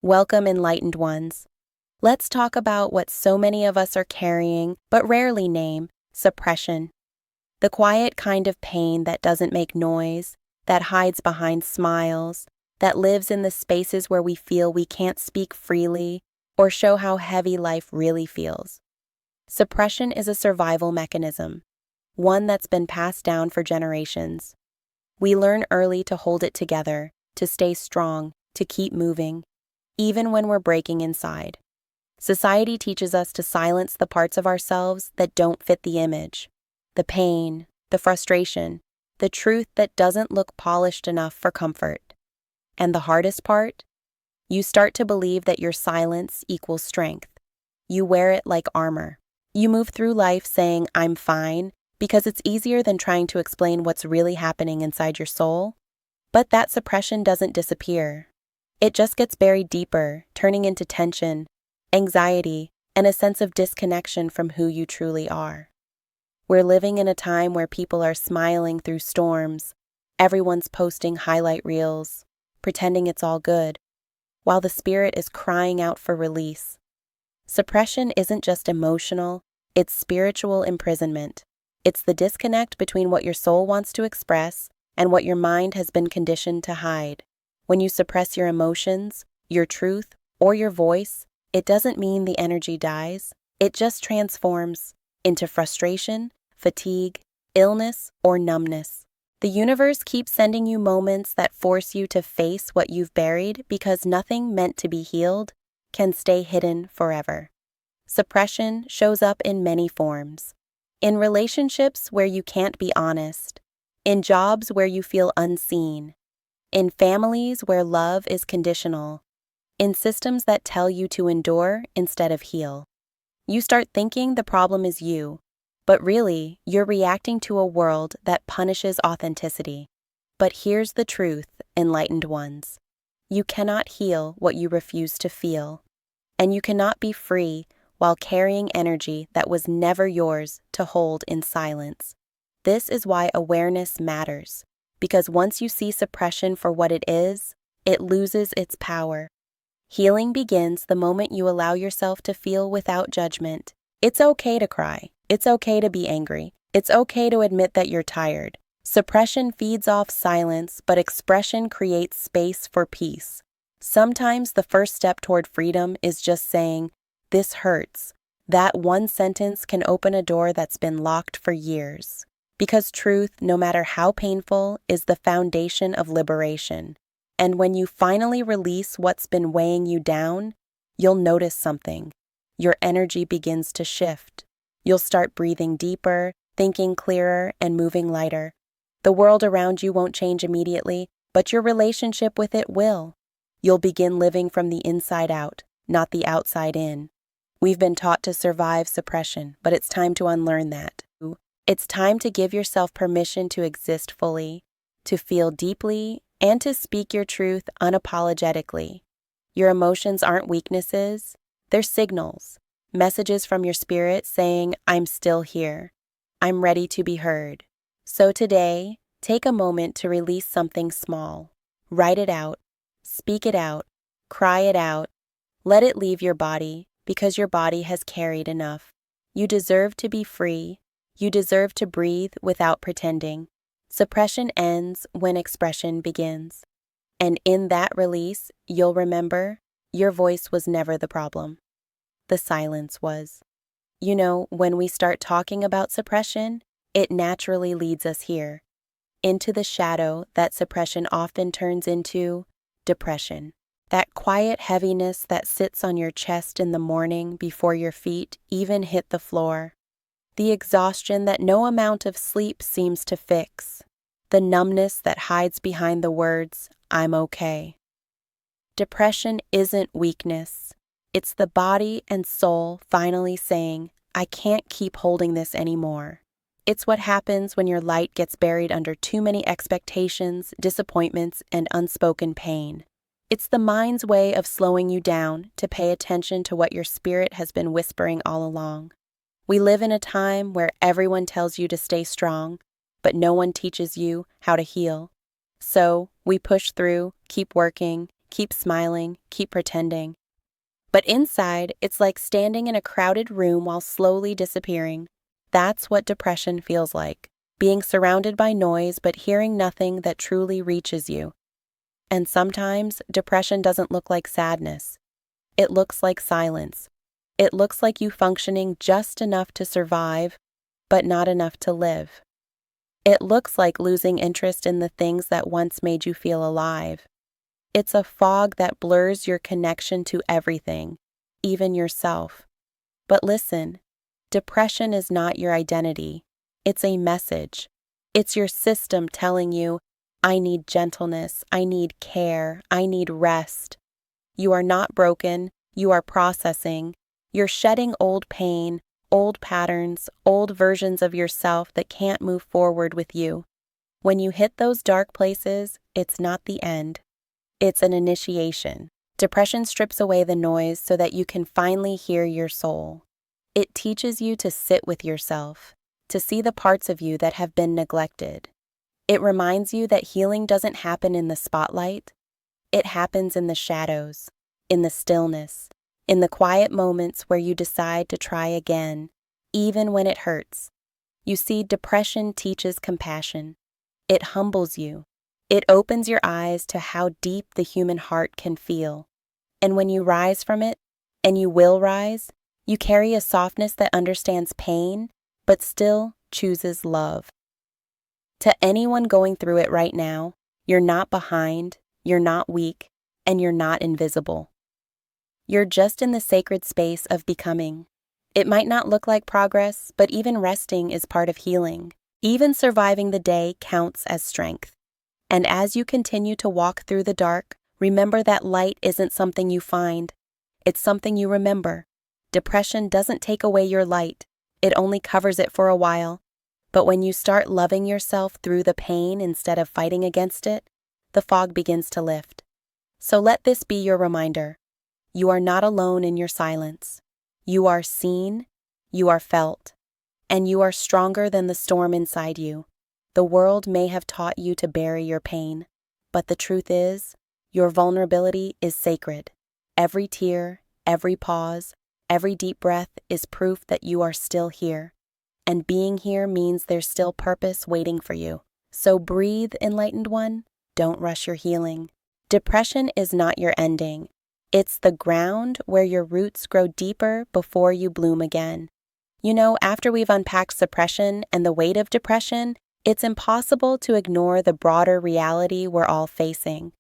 Welcome, enlightened ones. Let's talk about what so many of us are carrying but rarely name: suppression. The quiet kind of pain that doesn't make noise, that hides behind smiles, that lives in the spaces where we feel we can't speak freely or show how heavy life really feels. Suppression is a survival mechanism, one that's been passed down for generations. We learn early to hold it together, to stay strong, to keep moving, even when we're breaking inside. Society teaches us to silence the parts of ourselves that don't fit the image, the pain, the frustration, the truth that doesn't look polished enough for comfort. And the hardest part? You start to believe that your silence equals strength. You wear it like armor. You move through life saying, "I'm fine," because it's easier than trying to explain what's really happening inside your soul. But that suppression doesn't disappear. It just gets buried deeper, turning into tension, anxiety, and a sense of disconnection from who you truly are. We're living in a time where people are smiling through storms, everyone's posting highlight reels, pretending it's all good, while the spirit is crying out for release. Suppression isn't just emotional, it's spiritual imprisonment. It's the disconnect between what your soul wants to express and what your mind has been conditioned to hide. When you suppress your emotions, your truth, or your voice, it doesn't mean the energy dies. It just transforms into frustration, fatigue, illness, or numbness. The universe keeps sending you moments that force you to face what you've buried because nothing meant to be healed can stay hidden forever. Suppression shows up in many forms. In relationships where you can't be honest, in jobs where you feel unseen, in families where love is conditional, in systems that tell you to endure instead of heal. You start thinking the problem is you, but really, you're reacting to a world that punishes authenticity. But here's the truth, enlightened ones. You cannot heal what you refuse to feel, and you cannot be free while carrying energy that was never yours to hold in silence. This is why awareness matters. Because once you see suppression for what it is, it loses its power. Healing begins the moment you allow yourself to feel without judgment. It's okay to cry. It's okay to be angry. It's okay to admit that you're tired. Suppression feeds off silence, but expression creates space for peace. Sometimes the first step toward freedom is just saying, "This hurts." That one sentence can open a door that's been locked for years. Because truth, no matter how painful, is the foundation of liberation. And when you finally release what's been weighing you down, you'll notice something. Your energy begins to shift. You'll start breathing deeper, thinking clearer, and moving lighter. The world around you won't change immediately, but your relationship with it will. You'll begin living from the inside out, not the outside in. We've been taught to survive suppression, but it's time to unlearn that. It's time to give yourself permission to exist fully, to feel deeply, and to speak your truth unapologetically. Your emotions aren't weaknesses, they're signals, messages from your spirit saying, "I'm still here. I'm ready to be heard." So today, take a moment to release something small. Write it out, speak it out, cry it out. Let it leave your body because your body has carried enough. You deserve to be free. You deserve to breathe without pretending. Suppression ends when expression begins. And in that release, you'll remember, your voice was never the problem. The silence was. You know, when we start talking about suppression, it naturally leads us here, into the shadow that suppression often turns into: depression. That quiet heaviness that sits on your chest in the morning before your feet even hit the floor. The exhaustion that no amount of sleep seems to fix. The numbness that hides behind the words, "I'm okay." Depression isn't weakness. It's the body and soul finally saying, "I can't keep holding this anymore." It's what happens when your light gets buried under too many expectations, disappointments, and unspoken pain. It's the mind's way of slowing you down to pay attention to what your spirit has been whispering all along. We live in a time where everyone tells you to stay strong, but no one teaches you how to heal. So we push through, keep working, keep smiling, keep pretending. But inside, it's like standing in a crowded room while slowly disappearing. That's what depression feels like, being surrounded by noise but hearing nothing that truly reaches you. And sometimes, depression doesn't look like sadness. It looks like silence. It looks like you functioning just enough to survive, but not enough to live. It looks like losing interest in the things that once made you feel alive. It's a fog that blurs your connection to everything, even yourself. But listen, depression is not your identity. It's a message. It's your system telling you, I need gentleness, I need care, I need rest. You are not broken, you are processing. You're shedding old pain, old patterns, old versions of yourself that can't move forward with you. When you hit those dark places, it's not the end. It's an initiation. Depression strips away the noise so that you can finally hear your soul. It teaches you to sit with yourself, to see the parts of you that have been neglected. It reminds you that healing doesn't happen in the spotlight. It happens in the shadows, in the stillness, in the quiet moments where you decide to try again, even when it hurts. You see, depression teaches compassion. It humbles you. It opens your eyes to how deep the human heart can feel. And when you rise from it, and you will rise, you carry a softness that understands pain, but still chooses love. To anyone going through it right now, you're not behind, you're not weak, and you're not invisible. You're just in the sacred space of becoming. It might not look like progress, but even resting is part of healing. Even surviving the day counts as strength. And as you continue to walk through the dark, remember that light isn't something you find. It's something you remember. Depression doesn't take away your light. It only covers it for a while. But when you start loving yourself through the pain instead of fighting against it, the fog begins to lift. So let this be your reminder. You are not alone in your silence. You are seen, you are felt, and you are stronger than the storm inside you. The world may have taught you to bury your pain, but the truth is, your vulnerability is sacred. Every tear, every pause, every deep breath is proof that you are still here. And being here means there's still purpose waiting for you. So breathe, enlightened one. Don't rush your healing. Depression is not your ending. It's the ground where your roots grow deeper before you bloom again. You know, after we've unpacked suppression and the weight of depression, it's impossible to ignore the broader reality we're all facing.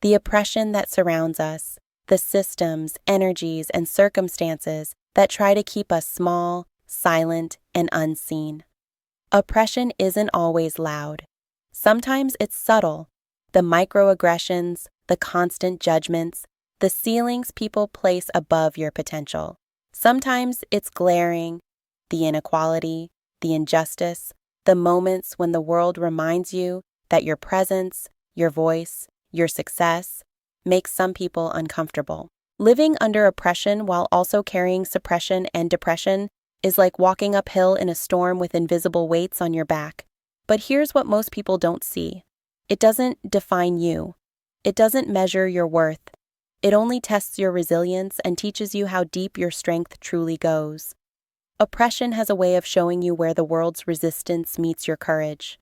The oppression that surrounds us, the systems, energies, and circumstances that try to keep us small, silent, and unseen. Oppression isn't always loud. Sometimes it's subtle. The microaggressions, the constant judgments, the ceilings people place above your potential. Sometimes it's glaring, the inequality, the injustice, the moments when the world reminds you that your presence, your voice, your success makes some people uncomfortable. Living under oppression while also carrying suppression and depression is like walking uphill in a storm with invisible weights on your back. But here's what most people don't see. It doesn't define you. It doesn't measure your worth. It only tests your resilience and teaches you how deep your strength truly goes. Oppression has a way of showing you where the world's resistance meets your courage.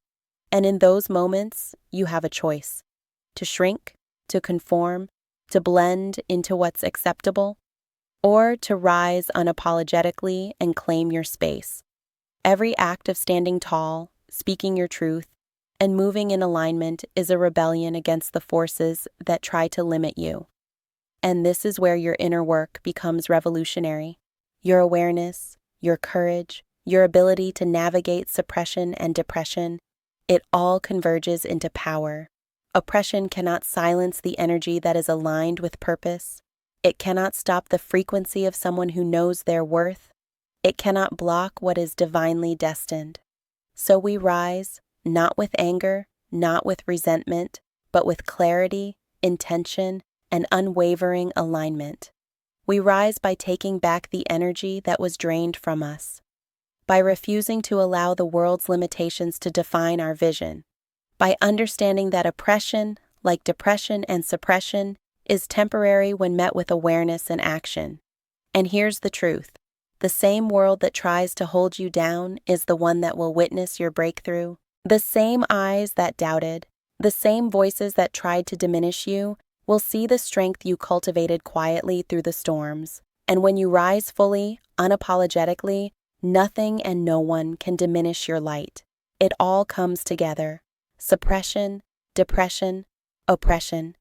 And in those moments, you have a choice. To shrink, to conform, to blend into what's acceptable, or to rise unapologetically and claim your space. Every act of standing tall, speaking your truth, and moving in alignment is a rebellion against the forces that try to limit you. And this is where your inner work becomes revolutionary. Your awareness, your courage, your ability to navigate suppression and depression, it all converges into power. Oppression cannot silence the energy that is aligned with purpose. It cannot stop the frequency of someone who knows their worth. It cannot block what is divinely destined. So we rise, not with anger, not with resentment, but with clarity, intention, and unwavering alignment. We rise by taking back the energy that was drained from us, by refusing to allow the world's limitations to define our vision, by understanding that oppression, like depression and suppression, is temporary when met with awareness and action. And here's the truth. The same world that tries to hold you down is the one that will witness your breakthrough. The same eyes that doubted, the same voices that tried to diminish you, will see the strength you cultivated quietly through the storms. And when you rise fully, unapologetically, nothing and no one can diminish your light. It all comes together. Suppression, depression, oppression,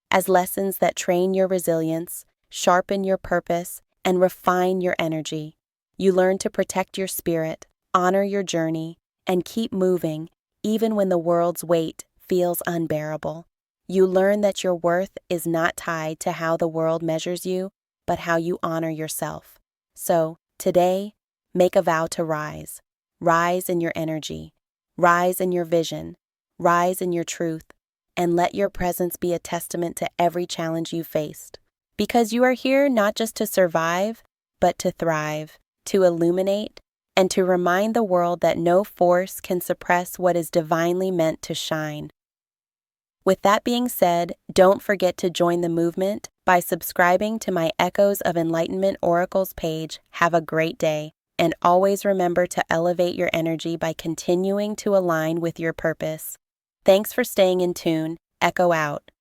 as lessons that train your resilience, sharpen your purpose, and refine your energy. You learn to protect your spirit, honor your journey, and keep moving even when the world's weight feels unbearable. You learn that your worth is not tied to how the world measures you, but how you honor yourself. So, today, make a vow to rise. Rise in your energy. Rise in your vision. Rise in your truth. And let your presence be a testament to every challenge you faced. Because you are here not just to survive, but to thrive, to illuminate, and to remind the world that no force can suppress what is divinely meant to shine. With that being said, don't forget to join the movement by subscribing to my Echoes of Enlightenment Oracles page. Have a great day, and always remember to elevate your energy by continuing to align with your purpose. Thanks for staying in tune. Echo out.